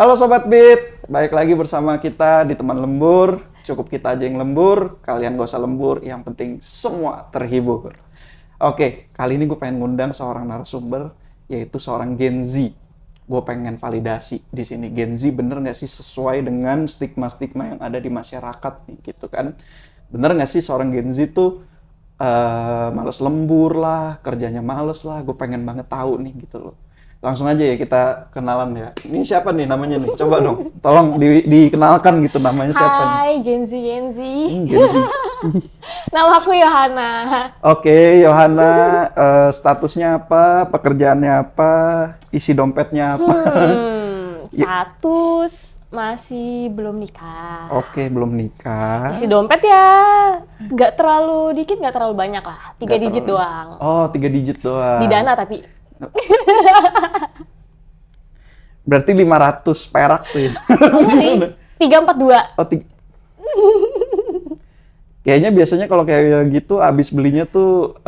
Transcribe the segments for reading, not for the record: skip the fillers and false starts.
Halo Sobat Beat, balik lagi bersama kita di Teman Lembur. Cukup kita aja yang lembur, kalian gak usah lembur, yang penting semua terhibur. Oke, kali ini gue pengen ngundang seorang narasumber, yaitu seorang Gen Z. Gue pengen validasi di sini, Gen Z bener gak sih sesuai dengan stigma-stigma yang ada di masyarakat nih, gitu kan? Bener gak sih seorang Gen Z tuh males lembur lah, kerjanya males lah, gue pengen banget tahu nih gitu loh. Langsung aja ya kita kenalan ya. Ini siapa nih namanya nih? Coba dong, tolong dikenalkan gitu namanya siapa nih? Hai, Gen Z. Gen Z. Nama aku Yohana. Oke, Yohana, statusnya apa? Pekerjaannya apa? Isi dompetnya apa? Status masih belum nikah. Oke, belum nikah. Isi dompet ya nggak terlalu dikit, nggak terlalu banyak lah. 3 digit doang. Oh, 3 digit doang. Di Dana tapi. Berarti 500 perak tuh ya? 342. Oh, kayaknya biasanya kalau kayak gitu abis belinya tuh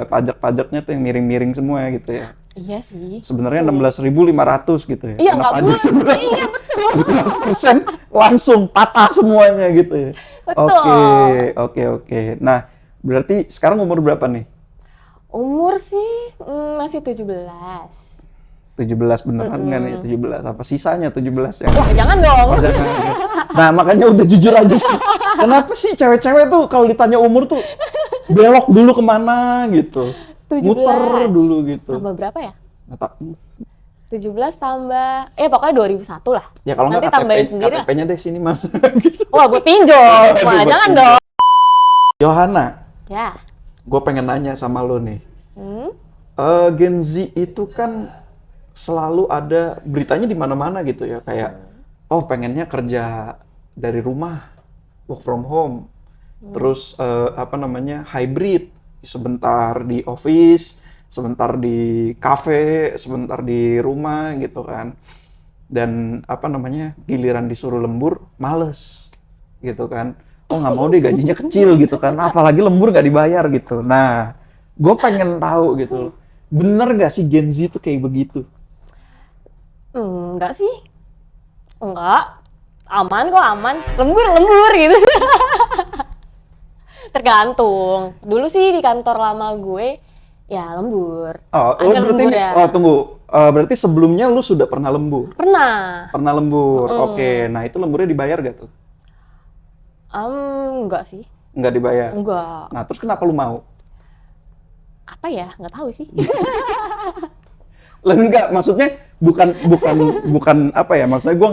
pajak-pajaknya tuh yang miring-miring semua ya gitu ya. Iya sih. Sebenarnya 16.500 gitu ya. Iya, Karena nggak pajak boleh. Iya, betul. 11% langsung patah semuanya gitu ya. Betul. Oke. Nah, berarti sekarang umur berapa nih? Umur sih masih 17. 17 beneran nggak nih 17? Apa sisanya 17 ya? Wah, jangan dong. Oh, jangan. Nah, makanya udah jujur aja sih. Kenapa sih cewek-cewek tuh kalau ditanya umur tuh belok dulu kemana gitu? 17. Muter dulu gitu. Tambah berapa ya? Nah, 17 tambah, pokoknya 2001 lah. ya kalau Nanti nggak tambahin sendiri lah. KTP-nya deh sini mana gitu. Wah, gue pinjol. Wah, jangan dong. Yohana, Ya. gue pengen nanya sama lo nih. Gen Z itu kan selalu ada beritanya di mana-mana gitu ya, kayak pengennya kerja dari rumah, work from home, terus hybrid, sebentar di office, sebentar di cafe, sebentar di rumah gitu kan, dan giliran disuruh lembur males gitu kan, nggak mau deh gajinya kecil gitu kan, apalagi lembur nggak dibayar gitu. Nah, gue pengen tahu gitu, bener gak sih Gen Z tuh kayak begitu? Enggak sih. Enggak. Aman kok, aman. Lembur gitu. Tergantung. Dulu sih di kantor lama gue, ya lembur. Ada lembur ya. Tunggu. Berarti sebelumnya lu sudah pernah lembur? Pernah. Pernah lembur, oke. Nah, itu lemburnya dibayar gak tuh? Enggak sih. Nggak dibayar? Enggak. Nah, terus kenapa lu mau? Apa ya? Nggak tahu sih. Lah enggak, maksudnya bukan apa ya, maksudnya gue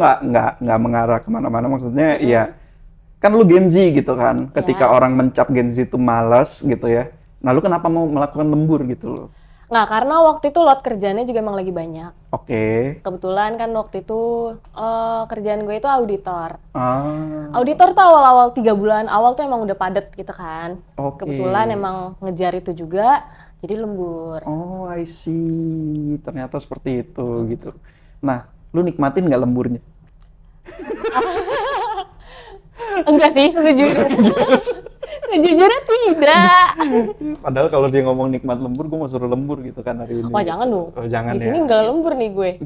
nggak mengarah kemana-mana, maksudnya ya kan lu Gen Z gitu kan, ketika orang mencap Gen Z itu malas gitu ya, nah lu kenapa mau melakukan lembur gitu loh? Nggak, karena waktu itu load kerjaannya juga emang lagi banyak. Oke. Kebetulan kan waktu itu kerjaan gue itu auditor. Ah. Auditor tuh awal-awal 3 bulan awal tuh emang udah padet gitu kan. Oke. Kebetulan emang ngejar itu juga, jadi lembur. Oh, I see. Ternyata seperti itu gitu. Nah, lu nikmatin nggak lemburnya? Enggak sih, sejujurnya tidak. Padahal kalau dia ngomong nikmat lembur, gue mau suruh lembur gitu kan hari ini. Wah, jangan dong. Oh, jangan di sini ya. nggak lembur nih gue.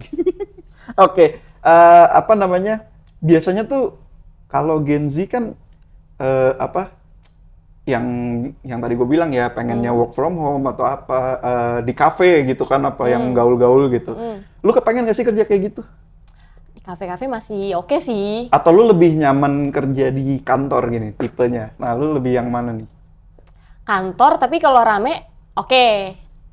Oke, biasanya tuh kalau Gen Z kan yang tadi gue bilang ya, pengennya work from home atau apa di cafe gitu kan, yang gaul-gaul gitu. Lu kepengen gak sih kerja kayak gitu? Di kafe-kafe masih oke sih. Atau lu lebih nyaman kerja di kantor gini tipenya? Nah, lu lebih yang mana nih? Kantor, tapi kalau rame oke.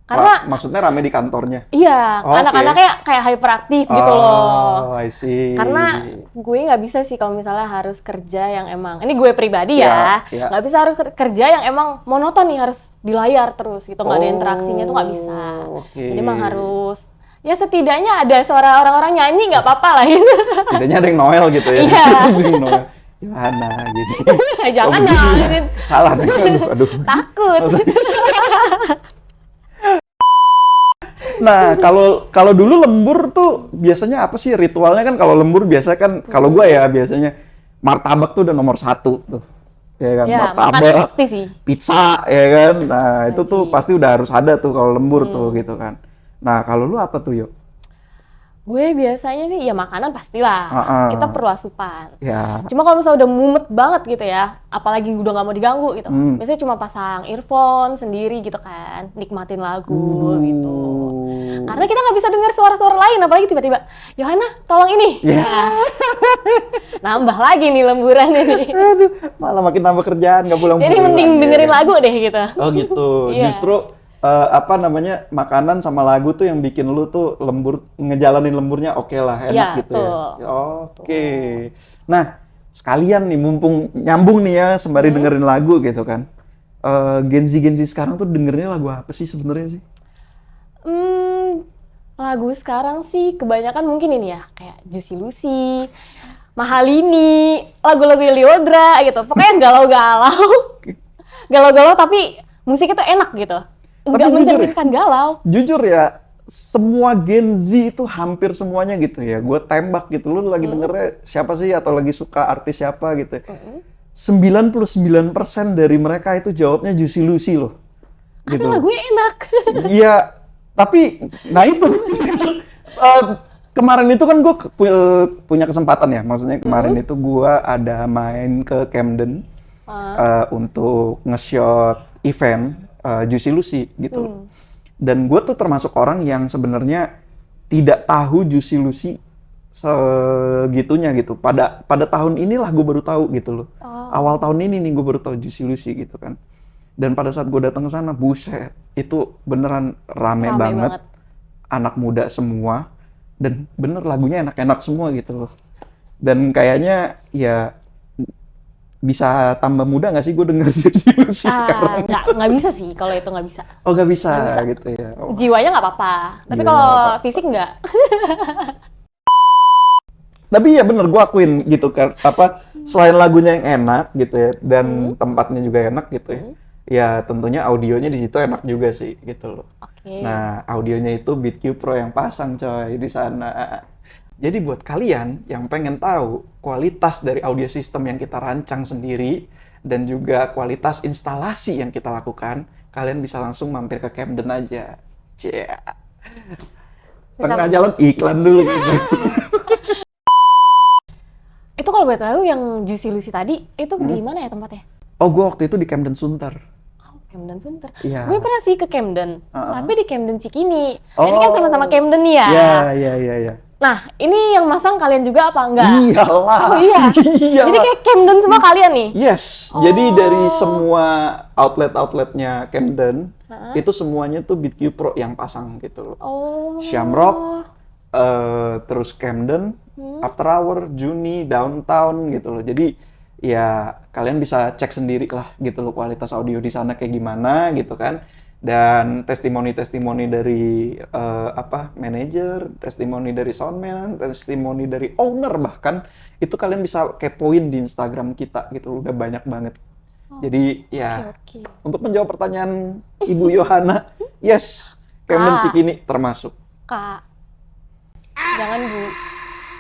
Karena maksudnya rame di kantornya? iya, anak-anaknya kayak hyperaktif gitu loh. Oh, I see. Karena gue nggak bisa sih kalau misalnya harus kerja yang emang, ini gue pribadi ya, nggak bisa harus kerja yang emang monoton nih, harus di layar terus gitu, nggak ada interaksinya tuh nggak bisa. Jadi emang harus, ya setidaknya ada suara orang-orang nyanyi nggak apa-apa lah gitu. Setidaknya ada yang Noel gitu ya. Iya. Yohana gitu. Jangan begini ya? dong. Salah nih, aduh. Takut. Nah, kalau dulu lembur tuh biasanya apa sih ritualnya? Kan kalau lembur biasa kan, kalau gue ya biasanya martabak tuh udah nomor 1 tuh. Ya kan, Ya, makan martabak, pasti sih. pizza, ya kan. Nah, itu tuh Wajib. pasti udah harus ada tuh kalau lembur tuh gitu kan. Nah, kalau lu apa tuh, yuk? Gue biasanya sih ya makanan pastilah. Kita perlu asupan. Ya. Cuma kalau misalnya udah mumet banget gitu ya, apalagi udah nggak mau diganggu gitu, biasanya cuma pasang earphone sendiri gitu kan, nikmatin lagu gitu. Karena kita nggak bisa dengar suara-suara lain, apalagi tiba-tiba, Yohana, tolong ini. Ya. Nah, nambah lagi nih lemburan ini. Aduh, malah makin nambah kerjaan, nggak pulang-pulang. Jadi mending dengerin lagu deh gitu. Oh gitu. Iya. Justru apa namanya, makanan sama lagu tuh yang bikin lu tuh lembur, ngejalanin lemburnya oke lah, enak Iya, gitu ya. tuh. Oke. Nah, sekalian nih mumpung nyambung nih ya sembari dengerin lagu gitu kan. Gen Z sekarang tuh dengernya lagu apa sih sebenarnya sih? Lagu sekarang sih kebanyakan mungkin ini ya, kayak Juicy Lucy, Mahalini, lagu-lagu Lyodra gitu. Pokoknya galau-galau. Galau-galau tapi musiknya tuh enak gitu. Nggak jujur ya? mencerminkan galau. Jujur ya, semua Gen Z itu hampir semuanya gitu ya. Gue tembak gitu, lu lagi dengernya siapa sih atau lagi suka artis siapa gitu. 99% dari mereka itu jawabnya Juicy Lucy loh. Gitu. Karena lagunya enak. Iya, tapi nah itu kemarin itu kan gue punya kesempatan ya. Maksudnya kemarin itu gue ada main ke Camden untuk nge-shot event Juicy Lucy gitu. Dan gue tuh termasuk orang yang sebenarnya tidak tahu Juicy Lucy segitunya gitu. Pada tahun inilah gue baru tahu gitu loh. Awal tahun ini nih gue baru tahu Juicy Lucy gitu kan. Dan pada saat gue datang ke sana, buset, itu beneran rame banget. Anak muda semua, dan bener lagunya enak-enak semua gitu loh. Dan kayaknya ya bisa tambah muda nggak sih gue denger Juicy Lucy sekarang? Nggak bisa sih kalau itu nggak bisa. Oh nggak bisa gitu ya. Oh. Jiwanya nggak apa-apa, tapi kalau fisik nggak. Tapi ya bener, gue akuin gitu kan, apa selain lagunya yang enak gitu ya, dan tempatnya juga enak gitu ya. Ya tentunya audionya di situ enak juga sih gitu loh. Nah audionya itu BeatQ Pro yang pasang coy di sana. Jadi buat kalian yang pengen tahu kualitas dari audio system yang kita rancang sendiri dan juga kualitas instalasi yang kita lakukan, kalian bisa langsung mampir ke Camden aja. Cia. Tengah jalan iklan dulu. Itu kalau boleh tahu yang Juicy Lucy tadi itu di mana ya tempatnya? Oh, gue waktu itu di Camden Sunter. Oh, Camden Sunter. Iya. Gue pernah sih ke Camden, tapi di Camden Cikini. Oh. Ini kan sama-sama Camden nih ya. Iya. Nah, ini yang masang kalian juga apa enggak? Iyalah. Oh iya. Jadi kayak Camden semua kalian nih? Yes. Jadi dari semua outlet-outletnya Camden, itu semuanya tuh BeatQ Pro yang pasang gitu loh. Oh. Shamrock, terus Camden, After Hour, Juni, Downtown gitu loh. Jadi ya kalian bisa cek sendiri lah gitu loh kualitas audio di sana kayak gimana gitu kan. Dan testimoni-testimoni dari manajer, testimoni dari soundman, testimoni dari owner bahkan itu kalian bisa kepoin di Instagram kita gitu, udah banyak banget. Jadi ya untuk menjawab pertanyaan Ibu Yohana, yes, Camden Cikini termasuk. Kak, jangan Bu,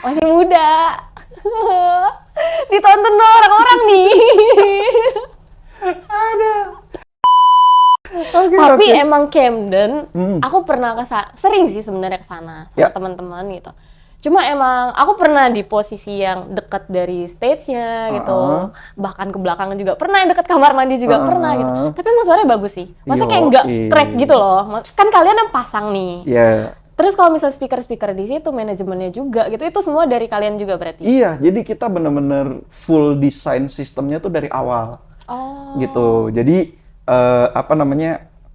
masih muda. Ditonton orang-orang nih. Ada. Tapi emang Camden, aku pernah sering sih sebenarnya kesana sama teman-teman gitu. Cuma emang aku pernah di posisi yang dekat dari stage-nya gitu. Bahkan ke belakang juga pernah, yang dekat kamar mandi juga pernah gitu. Tapi emang suaranya bagus sih. Masa kayak nggak track gitu loh. Kan kalian yang pasang nih. Yeah. Terus kalau misal speaker-speaker di situ, manajemennya juga gitu, itu semua dari kalian juga berarti? Iya, jadi kita bener-bener full design sistemnya tuh dari awal. Gitu. Jadi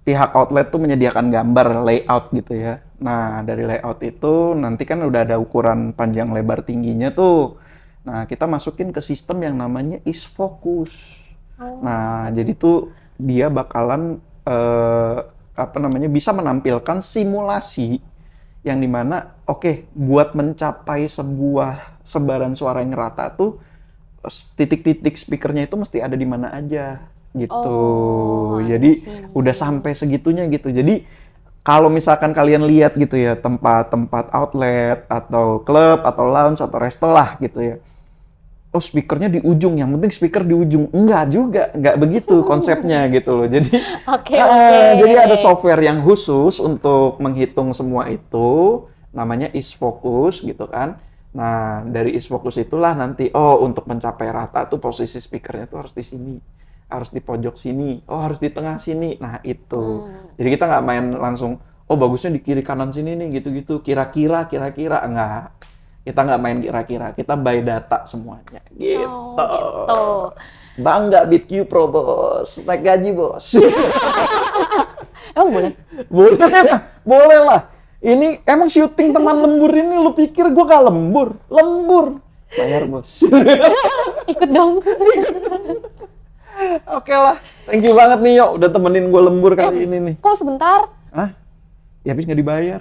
pihak outlet tuh menyediakan gambar layout gitu ya. Nah, dari layout itu nanti kan udah ada ukuran panjang lebar tingginya tuh. Nah, kita masukin ke sistem yang namanya ISFocus. Nah, jadi tuh dia bakalan bisa menampilkan simulasi yang dimana buat mencapai sebuah sebaran suara yang rata tuh titik-titik speakernya itu mesti ada di mana aja gitu. Oh, I Jadi see. udah sampai segitunya gitu. Jadi kalau misalkan kalian lihat gitu ya tempat-tempat outlet atau klub atau lounge atau resto lah gitu ya. Oh, speakernya di ujung, yang penting speaker di ujung. Enggak juga, enggak begitu konsepnya gitu loh. Jadi Oke, oke. jadi ada software yang khusus untuk menghitung semua itu, namanya ISFocus gitu kan. Nah, dari ISFocus itulah nanti, oh untuk mencapai rata tuh posisi speakernya tuh harus di sini, harus di pojok sini, oh harus di tengah sini. Nah itu. Jadi kita nggak main langsung, oh bagusnya di kiri kanan sini nih gitu-gitu. Kira-kira, enggak. Kita nggak main kira-kira, kita by data semuanya. Gitu. Oh, gitu. Bangga BitQ Pro, bos. Naik gaji, bos. Emang boleh? Boleh lah, boleh lah. Ini emang syuting teman lembur ini, lu pikir gua gak lembur? Lembur. Bayar, bos. Ikut dong. Oke lah, thank you banget nih, Yo. Udah temenin gua lembur kali ini nih. Kok sebentar? Hah? Ya habis nggak dibayar.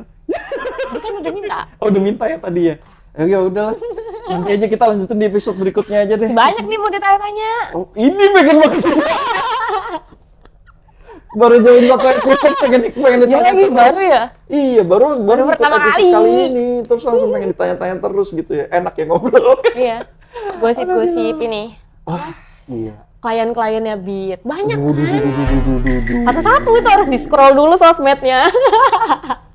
Tadi kan udah minta. Oh, udah minta ya tadi ya? Ya udahlah. Nanti aja kita lanjutin di episode berikutnya aja deh. Banyak nih mau ditanya-tanya. Oh, ini pengen banget. Baru join satu episode pengen ditanya lagi terus. baru ya? Iya, baru ikut pertama episode kali. kali ini. Terus langsung pengen ditanya-tanya terus gitu ya. Enak ya ngobrol. Iya. Gosip-gosip ini. Wah, iya. Klien-kliennya Beat. Banyak Duh, duh, kan? duh, duh, duh, duh, duh. Satu-satu itu harus di-scroll dulu sosmednya.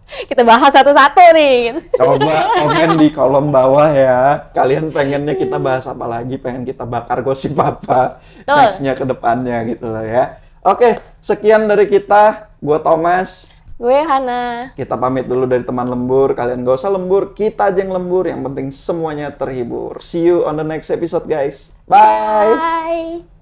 Kita bahas satu-satu nih. Coba komen di kolom bawah ya. Kalian pengennya kita bahas apa lagi? Pengen kita bakar gosip apa? Betul. Nextnya ke depannya gitu lah ya. Oke, sekian dari kita. Gua Thomas. Gue Hana. Kita pamit dulu dari teman lembur. Kalian gak usah lembur, kita aja yang lembur. Yang penting semuanya terhibur. See you on the next episode, guys. Bye! Bye.